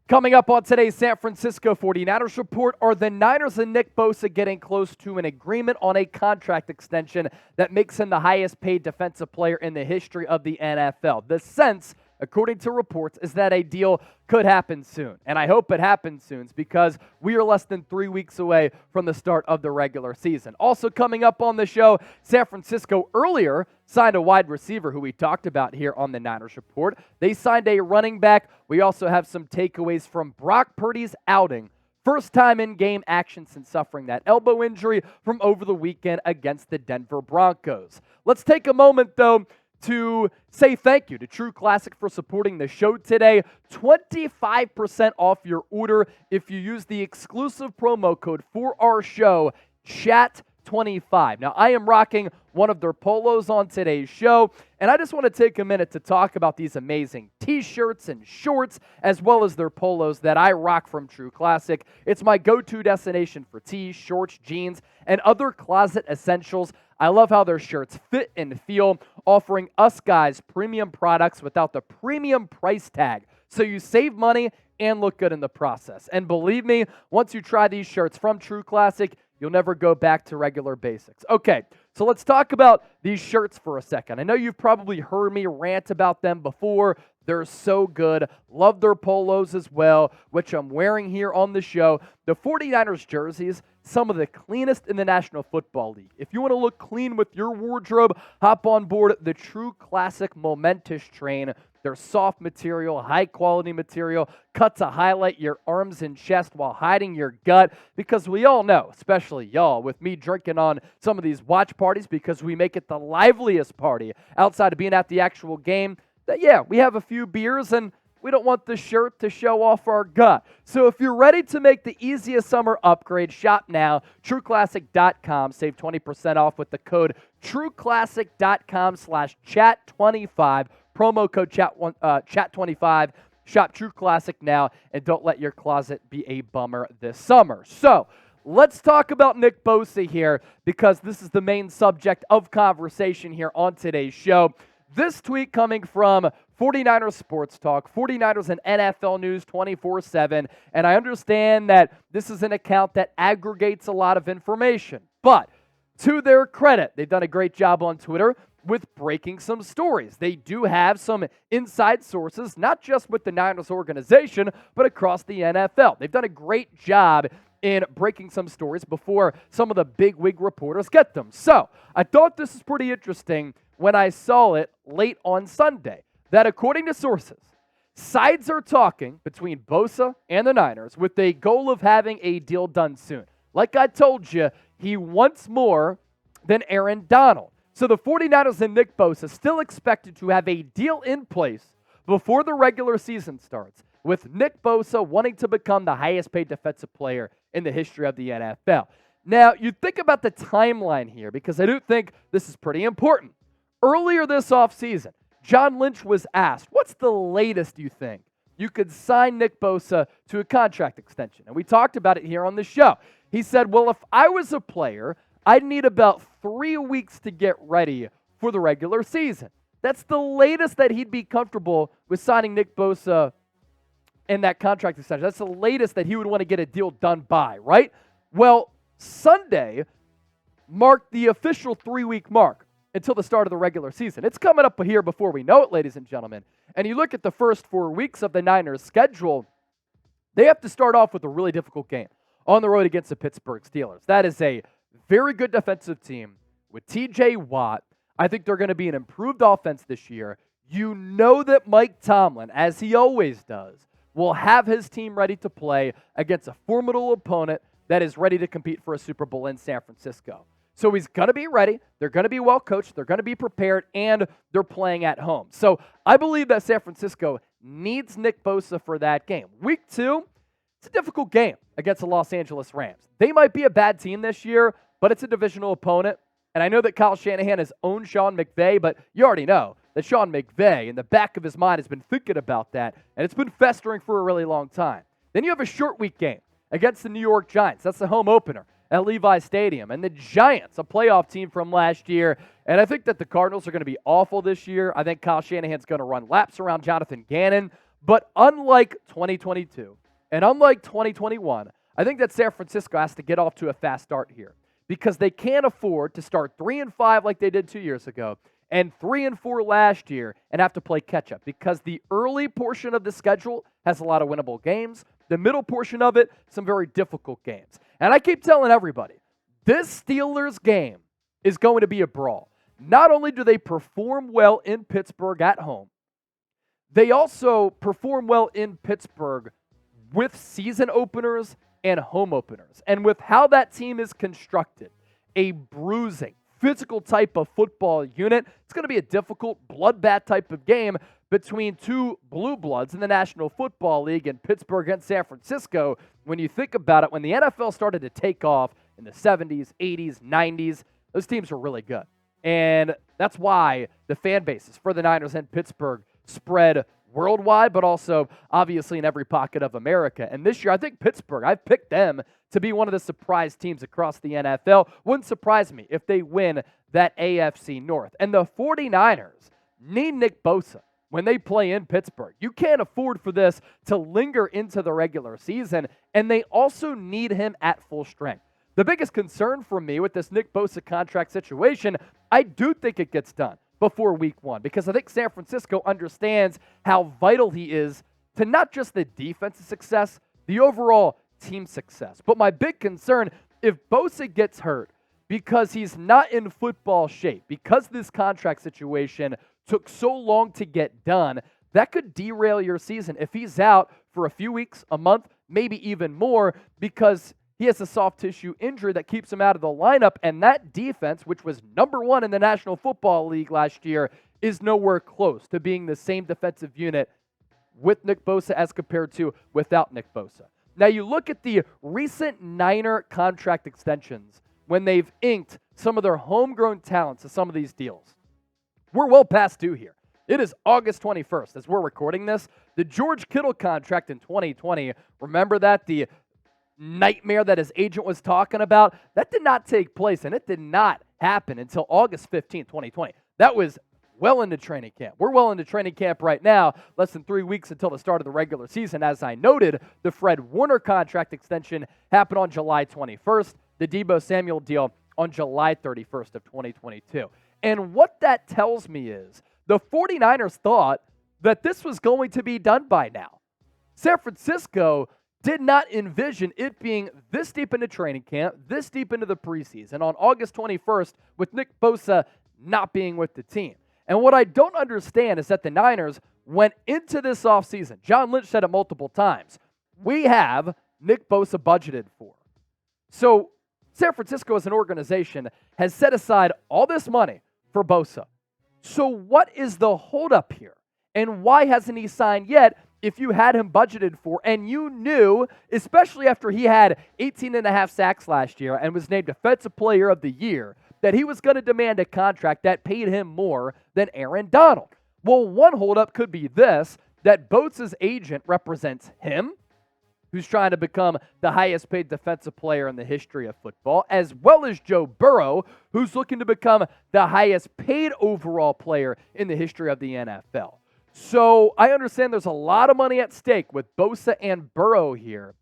Coming up on today's San Francisco 49ers report, are the Niners and Nick Bosa getting close to an agreement on a contract extension that makes him the highest paid defensive player in the history of the NFL? The sense, according to reports, is that a deal could happen soon. And I hope it happens soon because we are less than 3 weeks away from the start of the regular season. Also coming up on the show, San Francisco earlier signed a wide receiver who we talked about here on the Niners Report. They signed a running back. We also have some takeaways from Brock Purdy's outing. First time in game action since suffering that elbow injury from over the weekend against the Denver Broncos. Let's take a moment, though, to say thank you to True Classic for supporting the show today. 25% off your order if you use the exclusive promo code for our show, CHAT25. Now, I am rocking one of their polos on today's show, and I just want to take a minute to talk about these amazing t-shirts and shorts, as well as their polos that I rock from True Classic. It's my go-to destination for tees, shorts, jeans, and other closet essentials. I love how their shirts fit and feel, offering us guys premium products without the premium price tag, so you save money and look good in the process. And believe me, once you try these shirts from True Classic, you'll never go back to regular basics. Okay, so let's talk about these shirts for a second. I know you've probably heard me rant about them before. They're so good. Love their polos as well, which I'm wearing here on the show. The 49ers jerseys, some of the cleanest in the National Football League. If you want to look clean with your wardrobe, hop on board the True Classic Momentous train. They're soft material, high-quality material, cut to highlight your arms and chest while hiding your gut, because we all know, especially y'all, with me drinking on some of these watch parties because we make it the liveliest party outside of being at the actual game, that, yeah, we have a few beers and we don't want the shirt to show off our gut. So if you're ready to make the easiest summer upgrade, shop now. TrueClassic.com. Save 20% off with the code TrueClassic.com/chat25. Promo code chat25. Shop True Classic now, and don't let your closet be a bummer this summer. So let's talk about Nick Bosa here, because this is the main subject of conversation here on today's show. This tweet coming from 49ers Sports Talk, 49ers and NFL News 24/7, and I understand that this is an account that aggregates a lot of information, but to their credit, they've done a great job on Twitter with breaking some stories. They do have some inside sources, not just with the Niners organization, but across the NFL. They've done a great job in breaking some stories before some of the big wig reporters get them. So I thought this was pretty interesting when I saw it late on Sunday, that according to sources, sides are talking between Bosa and the Niners with a goal of having a deal done soon. Like I told you, he wants more than Aaron Donald. So the 49ers and Nick Bosa still expected to have a deal in place before the regular season starts, with Nick Bosa wanting to become the highest paid defensive player in the history of the NFL. Now, you think about the timeline here, because I do think this is pretty important. Earlier this offseason, John Lynch was asked, what's the latest you think you could sign Nick Bosa to a contract extension? And we talked about it here on the show. He said, well, if I was a player, I'd need about 3 weeks to get ready for the regular season. That's the latest that he'd be comfortable with signing Nick Bosa in that contract extension. That's the latest that he would want to get a deal done by, right? Well, Sunday marked the official 3-week mark until the start of the regular season. It's coming up here before we know it, ladies and gentlemen. And you look at the first 4 weeks of the Niners' schedule, they have to start off with a really difficult game on the road against the Pittsburgh Steelers. That is a very good defensive team with TJ Watt. I think they're going to be an improved offense this year. You know that Mike Tomlin, as he always does, will have his team ready to play against a formidable opponent that is ready to compete for a Super Bowl in San Francisco. So he's going to be ready. They're going to be well coached. They're going to be prepared, and they're playing at home. So I believe that San Francisco needs Nick Bosa for that game. Week 2, it's a difficult game against the Los Angeles Rams. They might be a bad team this year, but it's a divisional opponent. And I know that Kyle Shanahan has owned Sean McVay, but you already know that Sean McVay, in the back of his mind, has been thinking about that, and it's been festering for a really long time. Then you have a short week game against the New York Giants. That's the home opener at Levi Stadium. And the Giants, a playoff team from last year. And I think that the Cardinals are going to be awful this year. I think Kyle Shanahan's going to run laps around Jonathan Gannon. But unlike 2022 and unlike 2021, I think that San Francisco has to get off to a fast start here because they can't afford to start 3-5 like they did 2 years ago and 3-4 last year and have to play catch up because the early portion of the schedule has a lot of winnable games. The middle portion of it, some very difficult games. And I keep telling everybody, this Steelers game is going to be a brawl. Not only do they perform well in Pittsburgh at home, they also perform well in Pittsburgh with season openers and home openers. And with how that team is constructed, a bruising, physical type of football unit, it's going to be a difficult bloodbath type of game between two blue bloods in the National Football League in Pittsburgh and San Francisco. When you think about it, when the NFL started to take off in the 70s, 80s, 90s, those teams were really good. And that's why the fan bases for the Niners and Pittsburgh spread worldwide, but also obviously in every pocket of America. And this year, I think Pittsburgh, I've picked them to be one of the surprise teams across the NFL. Wouldn't surprise me if they win that AFC North. And the 49ers need Nick Bosa when they play in Pittsburgh. You can't afford for this to linger into the regular season, and they also need him at full strength. The biggest concern for me with this Nick Bosa contract situation, I do think it gets done before week 1 because I think San Francisco understands how vital he is to not just the defensive success, the overall team success. But my big concern, if Bosa gets hurt because he's not in football shape, because this contract situation took so long to get done, that could derail your season if he's out for a few weeks, a month, maybe even more, because he has a soft tissue injury that keeps him out of the lineup, and that defense, which was number 1 in the National Football League last year, is nowhere close to being the same defensive unit with Nick Bosa as compared to without Nick Bosa. Now, you look at the recent Niner contract extensions when they've inked some of their homegrown talents to some of these deals. We're well past due here. It is August 21st as we're recording this. The George Kittle contract in 2020, remember that? The nightmare that his agent was talking about, that did not take place, and it did not happen until August 15th, 2020. That was well into training camp. We're well into training camp right now, less than 3 weeks until the start of the regular season. As I noted, the Fred Warner contract extension happened on July 21st, the Deebo Samuel deal on July 31st of 2022. And what that tells me is the 49ers thought that this was going to be done by now. San Francisco did not envision it being this deep into training camp, this deep into the preseason on August 21st with Nick Bosa not being with the team. And what I don't understand is that the Niners went into this offseason. John Lynch said it multiple times. We have Nick Bosa budgeted for. So San Francisco as an organization has set aside all this money for Bosa. So what is the holdup here? And why hasn't he signed yet if you had him budgeted for and you knew, especially after he had 18.5 sacks last year and was named Defensive Player of the Year, that he was going to demand a contract that paid him more than Aaron Donald? Well, one holdup could be this, that Bosa's agent represents him, who's trying to become the highest paid defensive player in the history of football, as well as Joe Burrow, who's looking to become the highest paid overall player in the history of the NFL. So I understand there's a lot of money at stake with Bosa and Burrow here,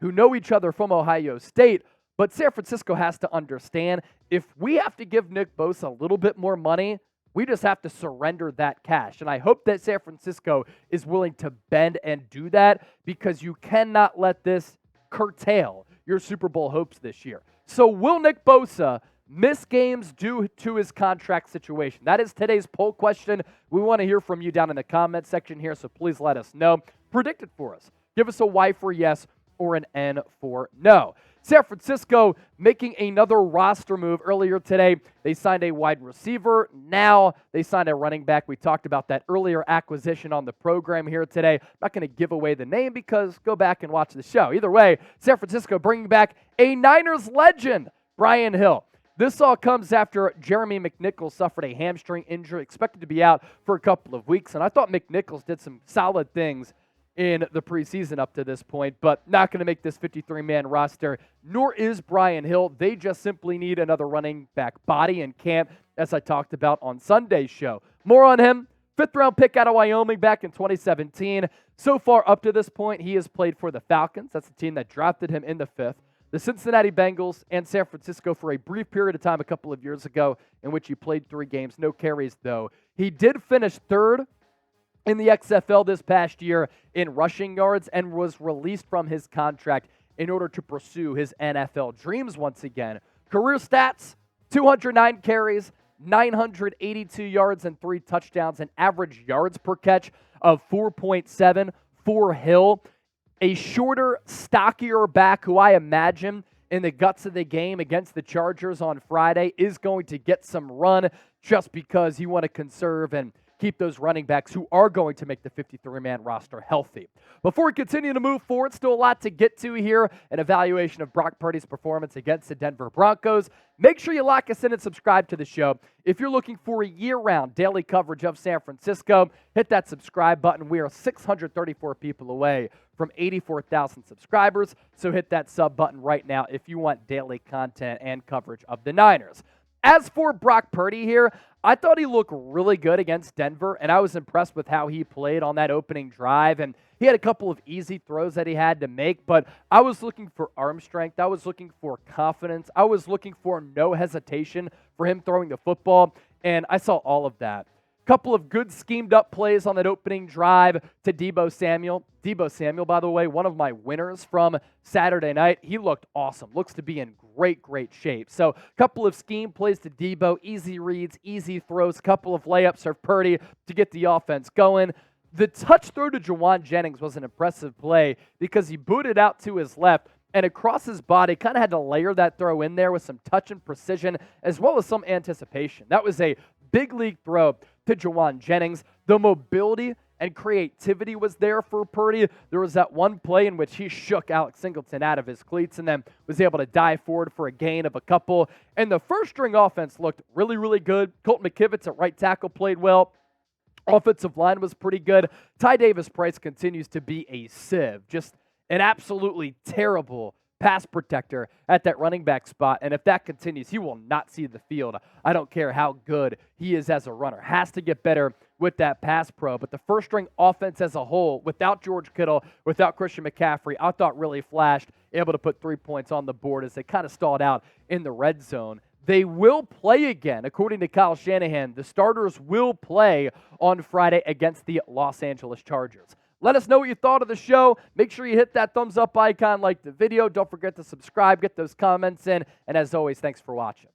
who know each other from Ohio State, but San Francisco has to understand if we have to give Nick Bosa a little bit more money, we just have to surrender that cash. And I hope that San Francisco is willing to bend and do that because you cannot let this curtail your Super Bowl hopes this year. So will Nick Bosa miss games due to his contract situation? That is today's poll question. We want to hear from you down in the comment section here, so please let us know. Predict it for us. Give us a Y for yes or an N for no. San Francisco making another roster move earlier today. They signed a wide receiver. Now they signed a running back. We talked about that earlier acquisition on the program here today. I'm not going to give away the name because go back and watch the show. Either way, San Francisco bringing back a Niners legend, Brian Hill. This all comes after Jeremy McNichols suffered a hamstring injury, expected to be out for a couple of weeks. And I thought McNichols did some solid things in the preseason up to this point, but not going to make this 53-man roster, nor is Brian Hill. They just simply need another running back body in camp, as I talked about on Sunday's show. More on him Fifth-round pick out of Wyoming back in 2017. So far up to this point, he has played for the Falcons. That's the team that drafted him in the 5th. The Cincinnati Bengals and San Francisco for a brief period of time a couple of years ago in which he played 3 games. No carries, though. He did finish 3rd in the XFL this past year in rushing yards and was released from his contract in order to pursue his NFL dreams once again. Career stats, 209 carries, 982 yards and 3 touchdowns, and average yards per catch of 4.7 for Hill. A shorter, stockier back who I imagine in the guts of the game against the Chargers on Friday is going to get some run just because you want to conserve and keep those running backs who are going to make the 53-man roster healthy. Before we continue to move forward, still a lot to get to here, an evaluation of Brock Purdy's performance against the Denver Broncos. Make sure you lock us in and subscribe to the show. If you're looking for a year-round daily coverage of San Francisco, hit that subscribe button. We are 634 people away from 84,000 subscribers, so hit that sub button right now if you want daily content and coverage of the Niners. As for Brock Purdy here, I thought he looked really good against Denver, and I was impressed with how he played on that opening drive. And he had a couple of easy throws that he had to make, but I was looking for arm strength. I was looking for confidence. I was looking for no hesitation for him throwing the football, and I saw all of that. Couple of good schemed-up plays on that opening drive to Deebo Samuel. Deebo Samuel, by the way, one of my winners from Saturday night. He looked awesome. Looks to be in great shape. So, couple of scheme plays to Deebo, easy reads, easy throws, couple of layups for Purdy to get the offense going. The touch throw to Jennings was an impressive play because he booted out to his left and across his body, kind of had to layer that throw in there with some touch and precision as well as some anticipation. That was a big league throw to Jennings. The mobility and creativity was there for Purdy. There was that one play in which he shook Alex Singleton out of his cleats and then was able to dive forward for a gain of a couple. And the first-string offense looked really good. Colton McKivitz at right tackle played well. Offensive line was pretty good. Ty Davis-Price continues to be a sieve. Just an absolutely terrible pass protector at that running back spot, and if that continues, he will not see the field. I don't care how good he is as a runner. Has to get better with that pass pro, but the first-string offense as a whole, without George Kittle, without Christian McCaffrey, I thought really flashed, able to put 3 points on the board as they kind of stalled out in the red zone. They will play again, according to Kyle Shanahan. The starters will play on Friday against the Los Angeles Chargers. Let us know what you thought of the show. Make sure you hit that thumbs up icon, like the video. Don't forget to subscribe, get those comments in. And as always, thanks for watching.